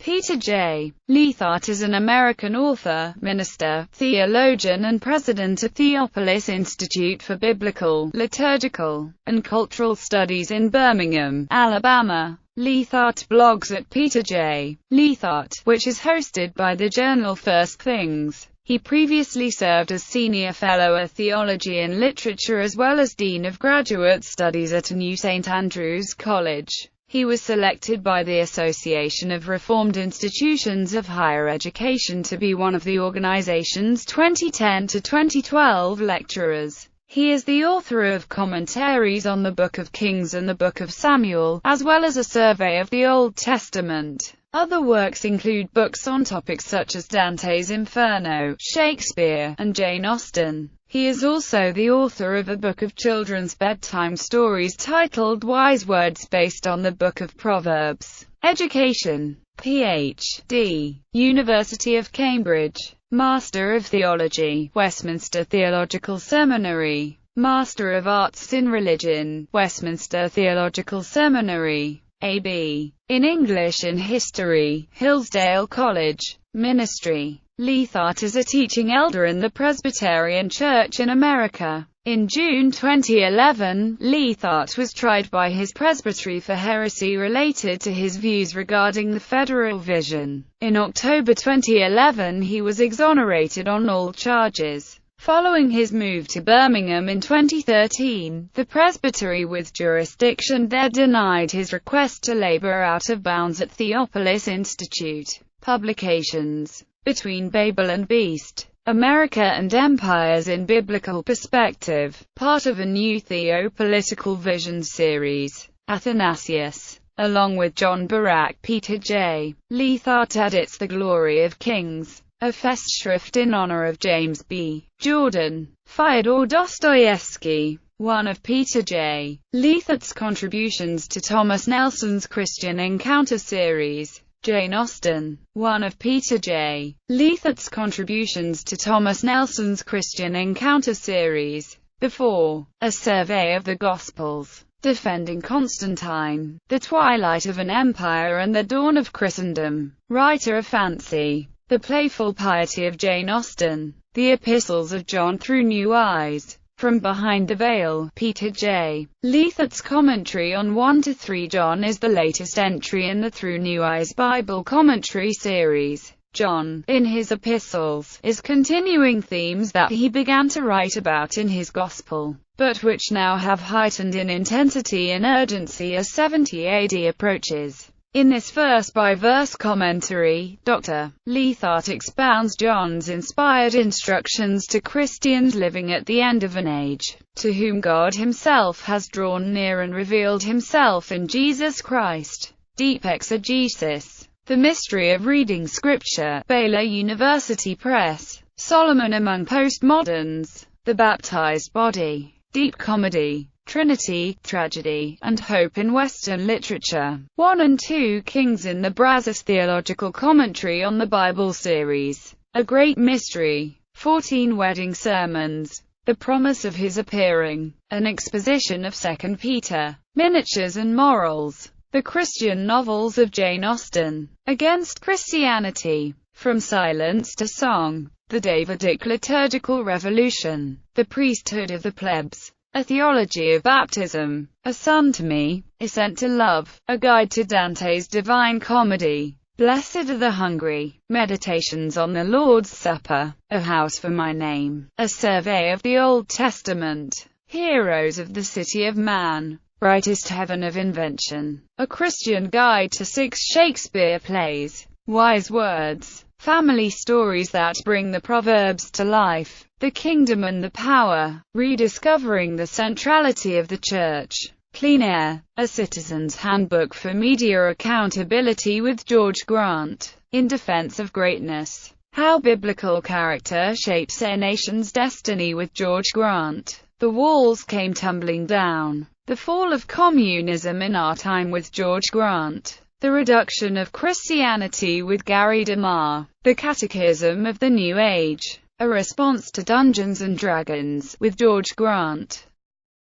Peter J. Leithart is an American author, minister, theologian and president of Theopolis Institute for Biblical, Liturgical, and Cultural Studies in Birmingham, Alabama. Leithart blogs at Peter J. Leithart, which is hosted by the journal First Things. He previously served as Senior Fellow of Theology and Literature as well as Dean of Graduate Studies at New St. Andrews College. He was selected by the Association of Reformed Institutions of Higher Education to be one of the organization's 2010 to 2012 lecturers. He is the author of commentaries on the Book of Kings and the Book of Samuel, as well as a survey of the Old Testament. Other works include books on topics such as Dante's Inferno, Shakespeare, and Jane Austen. He is also the author of a book of children's bedtime stories titled Wise Words based on the Book of Proverbs. Education. Ph.D. University of Cambridge. Master of Theology, Westminster Theological Seminary. Master of Arts in Religion, Westminster Theological Seminary. A.B. in English and History, Hillsdale College. Ministry. Leithart is a teaching elder in the Presbyterian Church in America. In June 2011, Leithart was tried by his presbytery for heresy related to his views regarding the federal vision. In October 2011 he was exonerated on all charges. Following his move to Birmingham in 2013, the presbytery with jurisdiction there denied his request to labor out of bounds at Theopolis Institute. Publications. Between Babel and Beast. America and Empires in Biblical Perspective. Part of a new Theopolitical Vision series. Athanasius. Along with John Barak, Peter J. Leithart edits The Glory of Kings, a Festschrift in honor of James B. Jordan. Fyodor Dostoevsky. One of Peter J. Leithart's contributions to Thomas Nelson's Christian Encounter series. Jane Austen. One of Peter J. Leithart's contributions to Thomas Nelson's Christian Encounter series. Before. A Survey of the Gospels. Defending Constantine. The Twilight of an Empire and the Dawn of Christendom. Writer of Fancy. The Playful Piety of Jane Austen. The Epistles of John Through New Eyes. From Behind the Veil. Peter J. Leithart's commentary on 1–3 John is the latest entry in the Through New Eyes Bible Commentary series. John, in his epistles, is continuing themes that he began to write about in his Gospel, but which now have heightened in intensity and urgency as 70 AD approaches. In this verse-by-verse commentary, Dr. Leithart expounds John's inspired instructions to Christians living at the end of an age, to whom God himself has drawn near and revealed himself in Jesus Christ. Deep Exegesis. The Mystery of Reading Scripture. Baylor University Press. Solomon Among Postmoderns. The Baptized Body. Deep Comedy. Trinity, Tragedy, and Hope in Western Literature. 1 and 2 Kings in the Brazos Theological Commentary on the Bible series. A Great Mystery. 14 Wedding Sermons. The Promise of His Appearing. An Exposition of 2 Peter. Miniatures and Morals. The Christian Novels of Jane Austen. Against Christianity. From Silence to Song. The Davidic Liturgical Revolution. The Priesthood of the Plebs. A Theology of Baptism. A Son to Me. Ascent to Love. A Guide to Dante's Divine Comedy. Blessed are the Hungry. Meditations on the Lord's Supper. A House for My Name. A Survey of the Old Testament. Heroes of the City of Man. Brightest Heaven of Invention. A Christian Guide to 6 Shakespeare Plays. Wise Words. Family Stories that Bring the Proverbs to Life. The Kingdom and the Power. Rediscovering the Centrality of the Church. Clean Air. A Citizen's Handbook for Media Accountability with George Grant. In Defense of Greatness. How Biblical Character Shapes a Nation's Destiny with George Grant. The Walls Came Tumbling Down. The Fall of Communism in Our Time with George Grant. The Reduction of Christianity with Gary DeMar. The Catechism of the New Age. A Response to Dungeons and Dragons with George Grant.